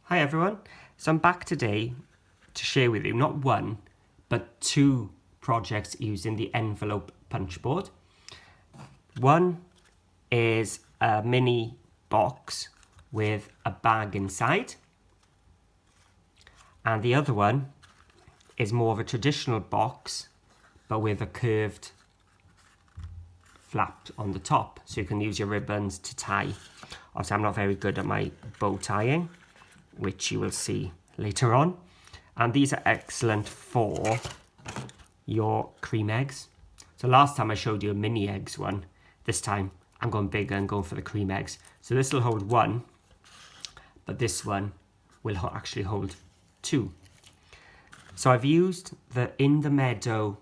Hi everyone, so I'm back today to share with you not one but two projects using the envelope punch board. One is a mini box with a bag inside, and the other one is more of a traditional box but with a curved flap on the top, so you can use your ribbons to tie. Obviously I'm not very good at my bow tying, which you will see later on, and these are excellent for your cream eggs. So last time I showed you a mini eggs one, this time I'm going bigger and going for the cream eggs. So this will hold one, but this one will actually hold two. So I've used the In The Meadow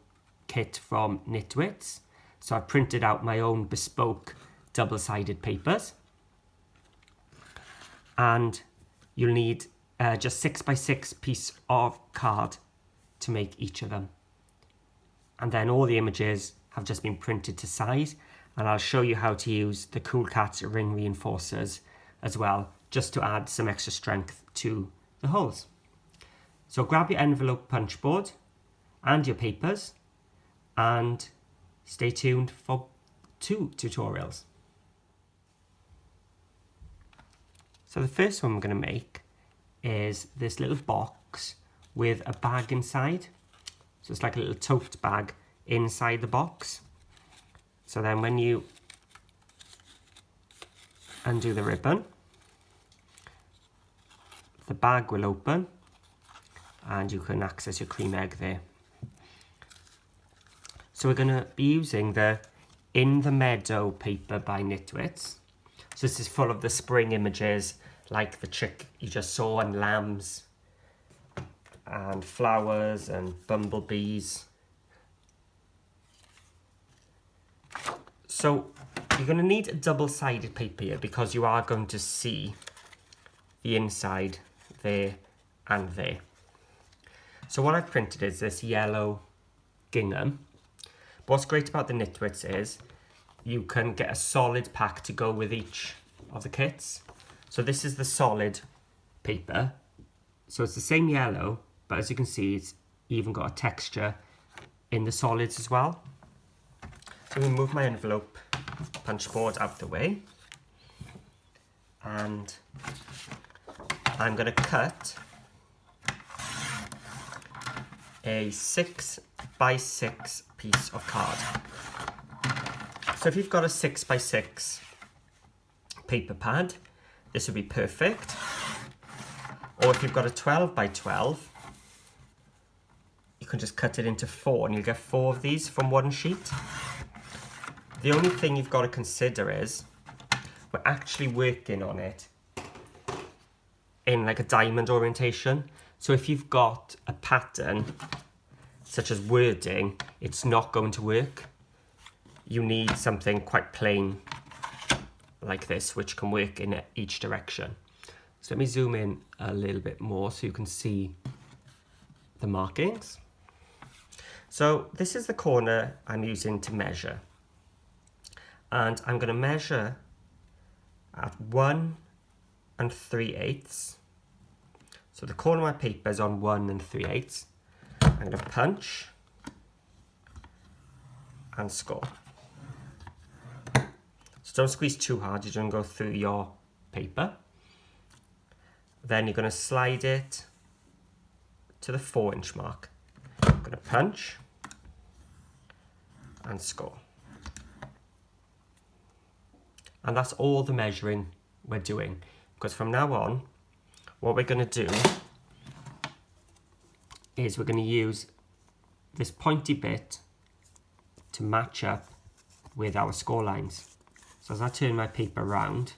kit from Nitwits. So I've printed out my own bespoke double-sided papers, and you'll need just 6x6 piece of card to make each of them. And then all the images have just been printed to size, and I'll show you how to use the Cool Cat ring reinforcers as well, just to add some extra strength to the holes. So grab your envelope punch board and your papers, and stay tuned for two tutorials. So the first one we're going to make is this little box with a bag inside. So it's like a little tote bag inside the box. So then when you undo the ribbon, the bag will open and you can access your cream egg there. So we're going to be using the In The Meadow paper by Nitwits. So this is full of the spring images, like the chick you just saw, and lambs, and flowers, and bumblebees. So you're going to need a double-sided paper here, because you are going to see the inside there and there. So what I've printed is this yellow gingham. But what's great about the Nitwits is you can get a solid pack to go with each of the kits. So this is the solid paper. So it's the same yellow, but as you can see, it's even got a texture in the solids as well. So I'm going to move my envelope punch board out the way, and I'm going to cut a 6x6 piece of card. So if you've got a 6x6 paper pad, this would be perfect. Or if you've got a 12x12, you can just cut it into 4 and you'll get 4 of these from one sheet. The only thing you've got to consider is we're actually working on it in like a diamond orientation. So if you've got a pattern such as wording, it's not going to work. You need something quite plain like this, which can work in each direction. So let me zoom in a little bit more so you can see the markings. So this is the corner I'm using to measure. And I'm going to measure at 1 3/8. So the corner of my paper is on 1 3/8. I'm going to punch and score. So don't squeeze too hard, you don't go through your paper. Then you're going to slide it to the 4-inch mark. I'm going to punch and score. And that's all the measuring we're doing, because from now on, what we're going to do is we're going to use this pointy bit to match up with our score lines. So as I turn my paper around,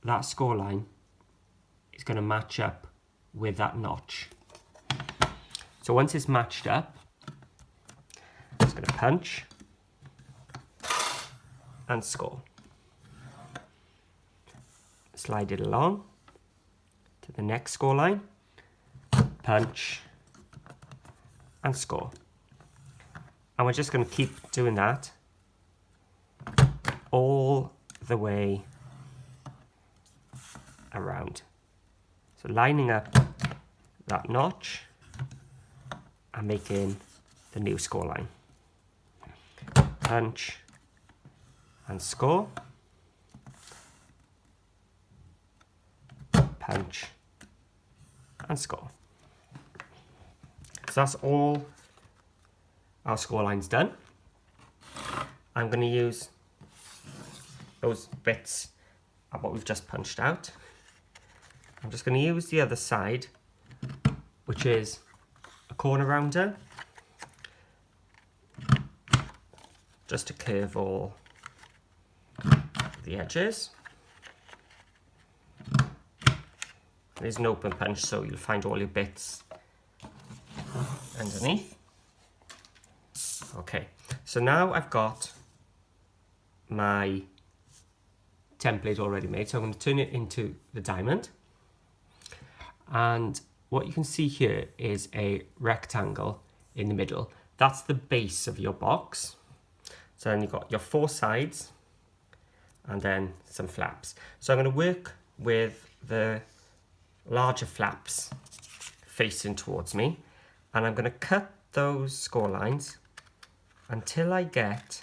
that score line is going to match up with that notch. So once it's matched up, I'm just going to punch and score. Slide it along to the next score line, punch and score. And we're just going to keep doing that all the way around. So lining up that notch and making the new score line. Punch and score. Punch and score. So that's all our score lines done. I'm going to use those bits of what we've just punched out. I'm just going to use the other side, which is a corner rounder, just to curve all the edges. There's an open punch, so you'll find all your bits underneath. Okay, so now I've got my template already made, so I'm going to turn it into the diamond. And what you can see here is a rectangle in the middle. That's the base of your box. So then you've got your 4 sides and then some flaps. So I'm going to work with the larger flaps facing towards me, and I'm going to cut those score lines until I get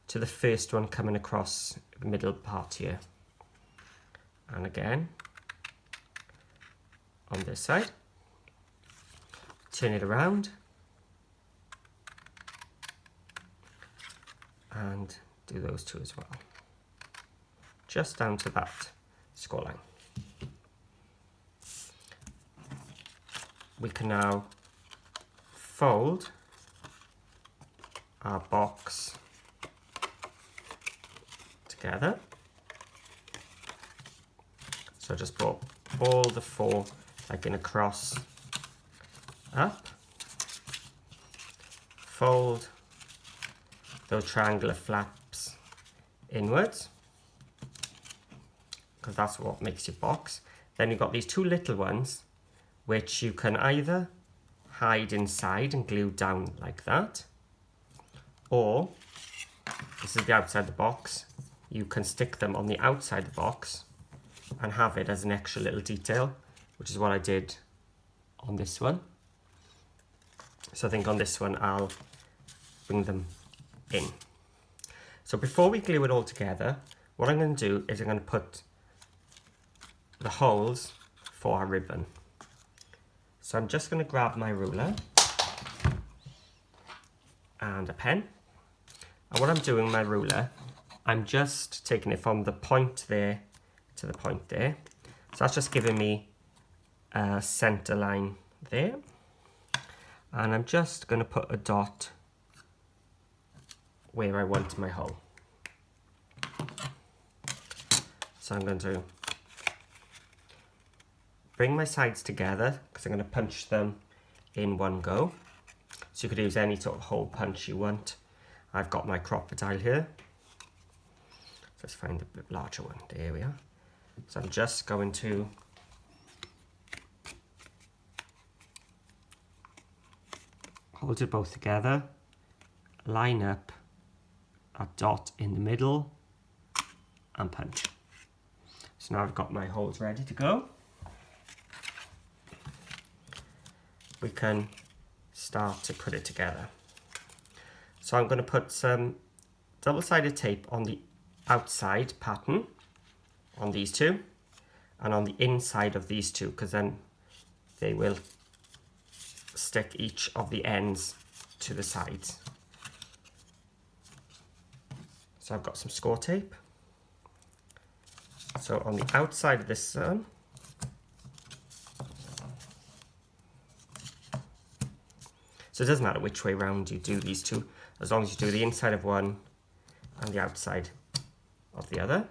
to the first one coming across the middle part here. And again on this side, turn it around and do those 2 as well, just down to that score line. We can now fold our box together. So just put all the 4 like in a cross up, fold those triangular flaps inwards, because that's what makes your box. Then you've got these 2 little ones, which you can either hide inside and glue down like that, or this is the outside of the box, you can stick them on the outside of the box and have it as an extra little detail, which is what I did on this one. So I think on this one I'll bring them in. So before we glue it all together, what I'm going to do is I'm going to put the holes for our ribbon. So I'm just going to grab my ruler and a pen. And what I'm doing with my ruler, I'm just taking it from the point there to the point there. So that's just giving me a center line there. And I'm just going to put a dot where I want my hole. So I'm going to bring my sides together because I'm going to punch them in one go. So you could use any sort of hole punch you want. I've got my crocodile here. So let's find a bit larger one. There we are. So I'm just going to hold it both together, line up a dot in the middle and punch. So now I've got my holes ready to go. We can start to put it together. So I'm going to put some double-sided tape on the outside pattern on these 2 and on the inside of these 2, because then they will stick each of the ends to the sides. So I've got some score tape. So on the outside of this one, so it doesn't matter which way round you do these 2, as long as you do the inside of one and the outside of the other.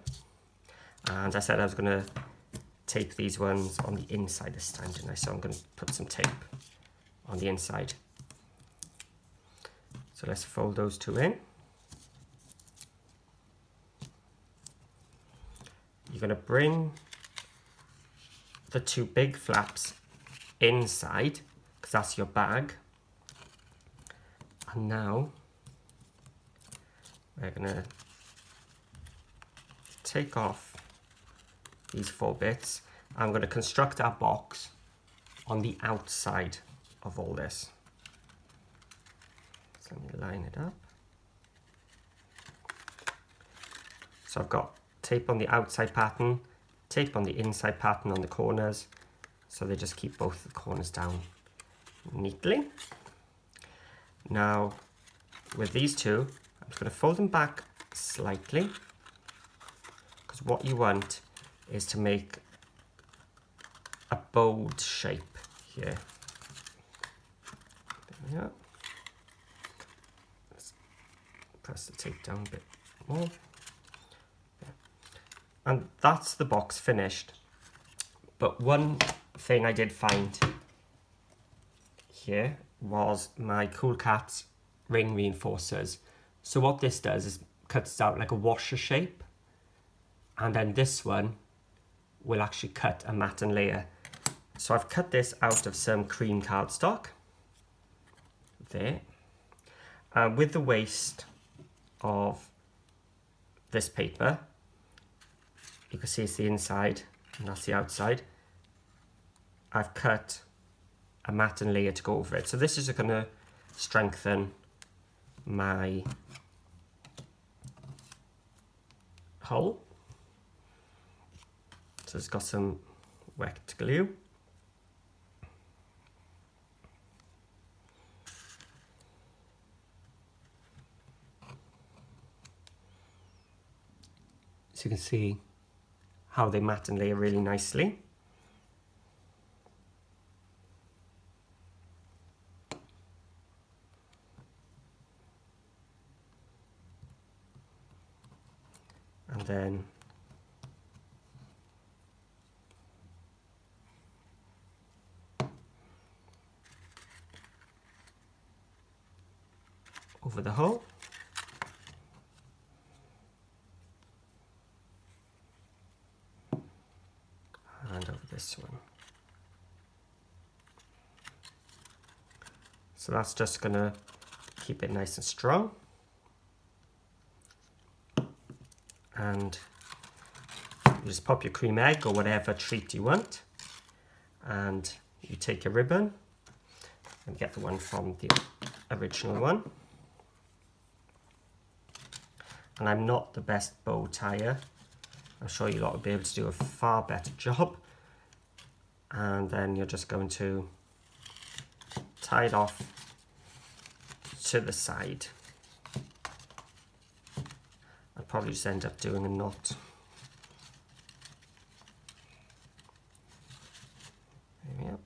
And I said I was going to tape these ones on the inside this time, didn't I? So I'm going to put some tape on the inside. So let's fold those 2 in. You're going to bring the 2 big flaps inside, because that's your bag. And now we're going to take off these 4 bits. I'm going to construct our box on the outside of all this. So let me line it up. So I've got tape on the outside pattern, tape on the inside pattern on the corners, so they just keep both the corners down neatly. Now with these two, I'm just going to fold them back slightly, because what you want is to make a bowed shape here. There we go. Let's press the tape down a bit more. And that's the box finished. But one thing I did find here was my Cool Cats ring reinforcers. So what this does is cuts out like a washer shape, and then this one will actually cut a matten layer. So I've cut this out of some cream cardstock there, and with the waste of this paper, you can see it's the inside and that's the outside. I've cut a matten layer to go over it. So this is going to strengthen my hull. So it's got some wet glue. So you can see how they mat and layer really nicely. And then over the hole. And over this one. So that's just going to keep it nice and strong. And you just pop your cream egg or whatever treat you want, and you take a ribbon and get the one from the original one. And I'm not the best bow tire. I'm sure you lot will be able to do a far better job. And then you're just going to tie it off to the side. I'll probably just end up doing a knot. There we go.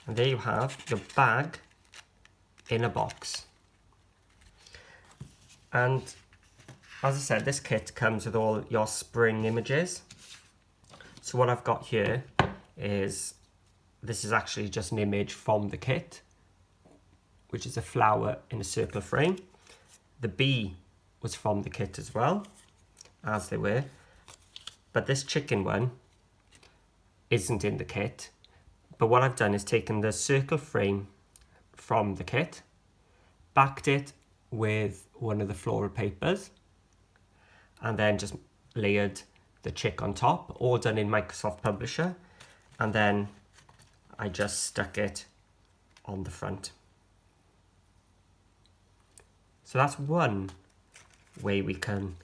And there you have your bag in a box. And as I said, this kit comes with all your spring images. So what I've got here is, this is actually just an image from the kit, which is a flower in a circle frame. The bee was from the kit as well, as they were, but this chicken one isn't in the kit. But what I've done is taken the circle frame from the kit, backed it with one of the floral papers, and then just layered the chick on top, all done in Microsoft Publisher, and then I just stuck it on the front. So that's one way we can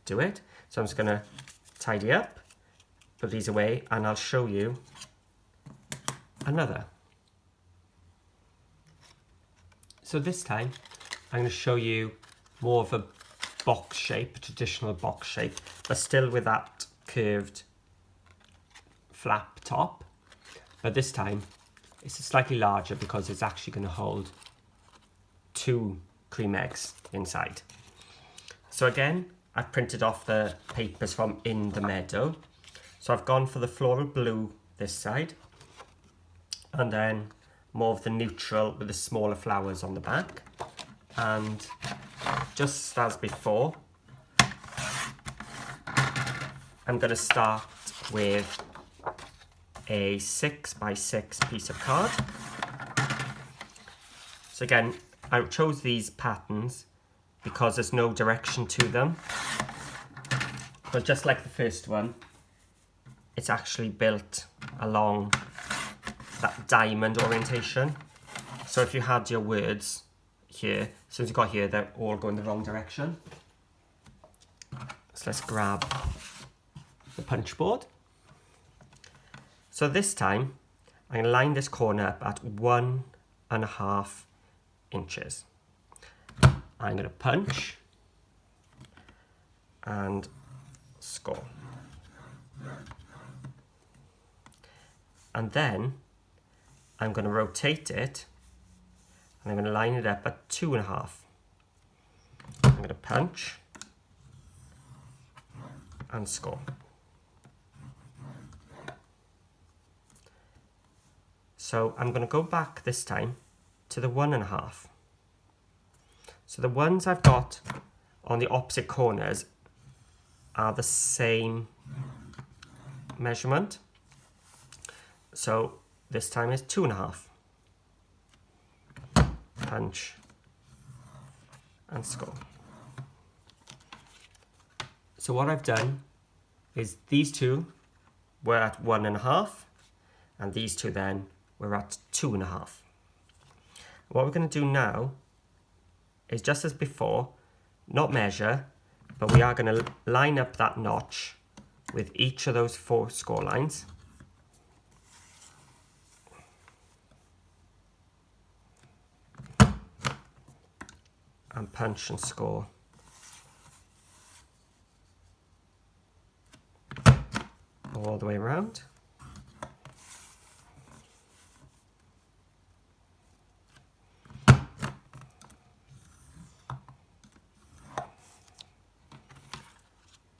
do it. So I'm just going to tidy up, put these away, and I'll show you another. So this time I'm going to show you more of a box shape, a traditional box shape, but still with that curved flap top. But this time it's slightly larger because it's actually going to hold 2 cream eggs inside. So again, I've printed off the papers from In The Meadow. So I've gone for the floral blue this side, and then more of the neutral with the smaller flowers on the back. And just as before, I'm going to start with a 6x6 piece of card. So again, I chose these patterns because there's no direction to them. But just like the first one, it's actually built along that diamond orientation. So if you had your words here, as soon as you got here, they're all going the wrong direction. So let's grab the punch board. So this time, I'm going to line this corner up at 1.5 inches. I'm going to punch and score. And then I'm going to rotate it and I'm going to line it up at 2.5. I'm going to punch and score. So I'm going to go back this time to the 1.5. So the ones I've got on the opposite corners are the same measurement. So this time is 2.5. Punch and score. So what I've done is these two were at 1.5 and these two then were at 2.5. What we're going to do now is just as before, not measure, but we are going to line up that notch with each of those 4 score lines. And punch and score. All the way around.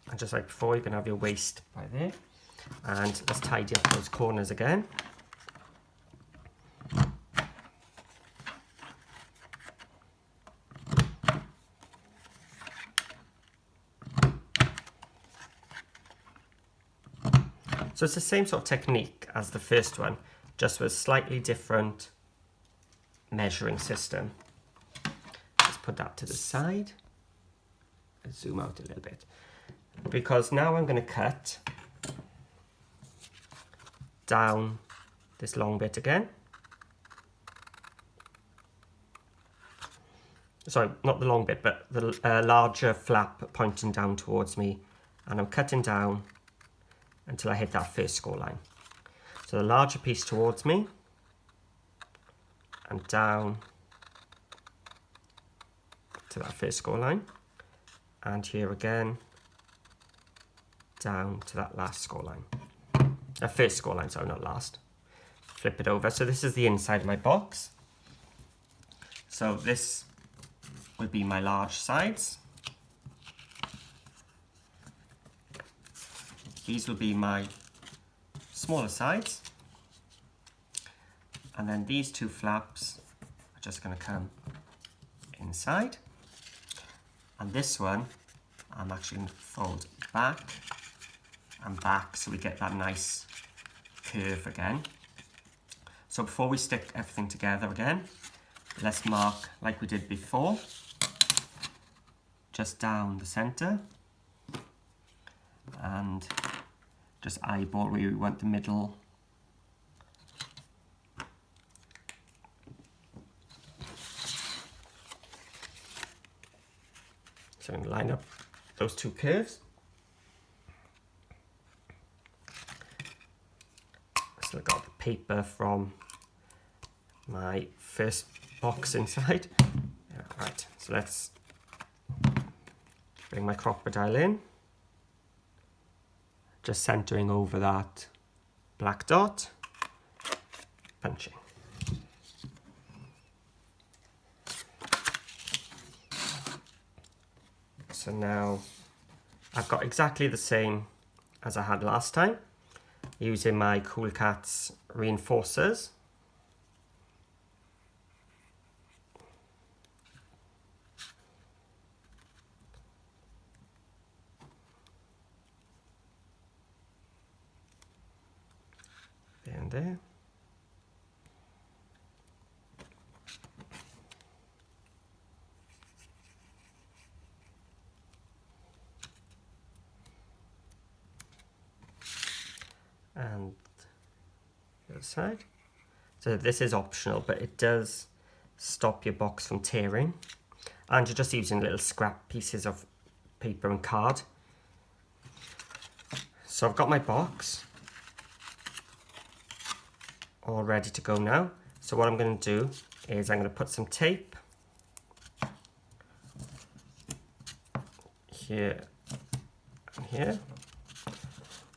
And just like before, you can have your waist by there. And let's tidy up those corners again. So it's the same sort of technique as the first one, just with a slightly different measuring system. Let's put that to the side. Let's zoom out a little bit. Because now I'm going to cut down this long bit again. Sorry, not the long bit, but the larger flap pointing down towards me. And I'm cutting down until I hit that first score line. So the larger piece towards me and down to that first score line. And here again, down to that last score line. First score line, sorry, not last. Flip it over. So this is the inside of my box. So this will be my large sides. These will be my smaller sides. And then these 2 flaps are just going to come inside. And this one, I'm actually going to fold back and back so we get that nice curve again. So before we stick everything together again, let's mark like we did before, just down the center and just eyeball where we want the middle. So I'm going to line up those 2 curves. So I got the paper from my first box inside. Yeah, right, so let's bring my crocodile in. Just centering over that black dot, punching. So now I've got exactly the same as I had last time, using my Cool Cats reinforcers. There and there. And other side. So this is optional, but it does stop your box from tearing. And you're just using little scrap pieces of paper and card. So I've got my box all ready to go now. So what I'm going to do is I'm going to put some tape here and here.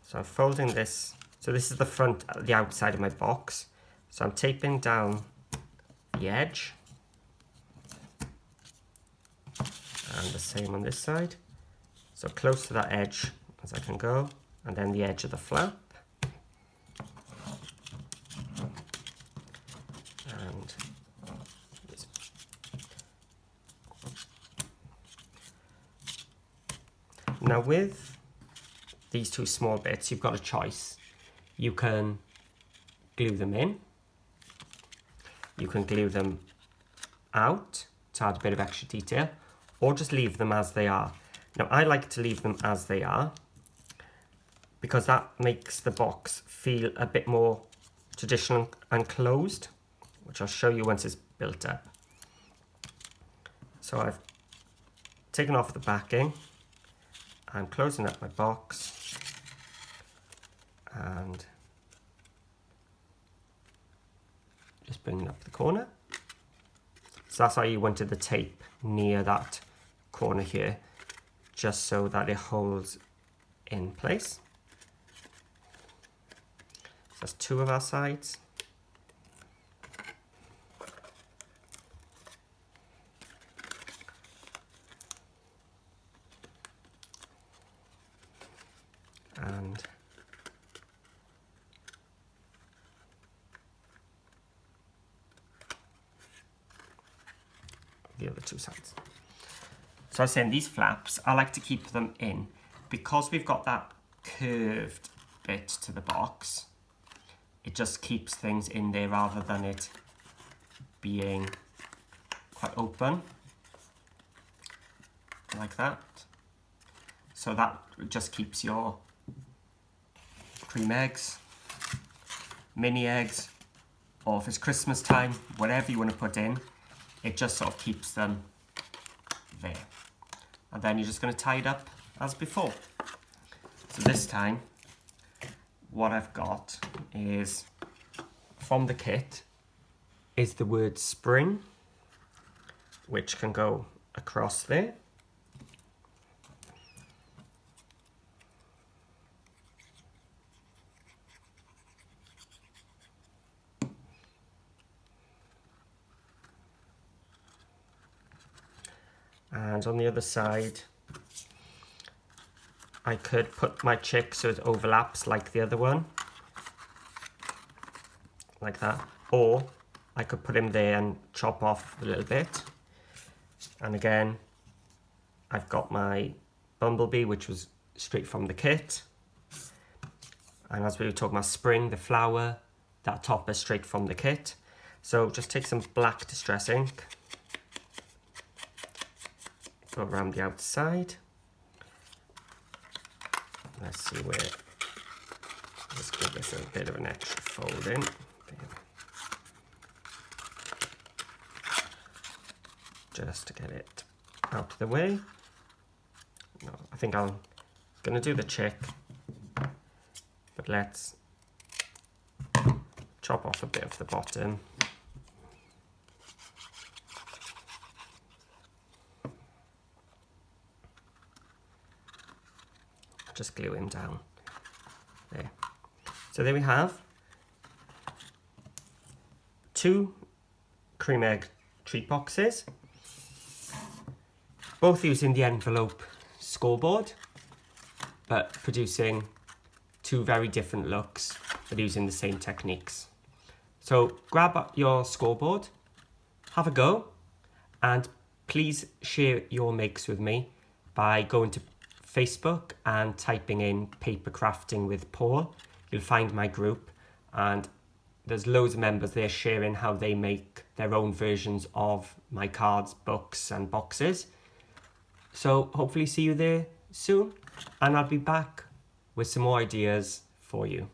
So I'm folding this. So this is the outside of my box. So I'm taping down the edge. And the same on this side. So close to that edge as I can go. And then the edge of the flap. And now with these two small bits, you've got a choice. You can glue them in. You can glue them out to add a bit of extra detail, or just leave them as they are. Now I like to leave them as they are because that makes the box feel a bit more traditional and closed, which I'll show you once it's built up. So I've taken off the backing. I'm closing up my box and just bringing up the corner. So that's how you wanted the tape near that corner here, just so that it holds in place. So that's two of our sides. And the other two sides. So I was saying these flaps, I like to keep them in because we've got that curved bit to the box. It just keeps things in there rather than it being quite open like that. So that just keeps your cream eggs, mini eggs, or if it's Christmas time, whatever you want to put in, it just sort of keeps them there. And then you're just going to tie it up as before. So this time, what I've got is, from the kit, is the word spring, which can go across there. And on the other side, I could put my chick so it overlaps like the other one, like that. Or I could put him there and chop off a little bit. And again, I've got my bumblebee, which was straight from the kit. And as we were talking about spring, the flower, that top is straight from the kit. So just take some black distress ink, go around the outside. Let's see where, let's give this a bit of an extra fold in. Just to get it out of the way. No, I think I'm going to do the chick, but let's chop off a bit of the bottom. Just glue him down there. So there we have two cream egg treat boxes, both using the envelope scoreboard, but producing two very different looks, but using the same techniques. So grab your scoreboard, have a go, and please share your makes with me by going to Facebook and typing in Paper Crafting with Paul. You'll find my group, and there's loads of members there sharing how they make their own versions of my cards, books and boxes. So hopefully see you there soon, and I'll be back with some more ideas for you.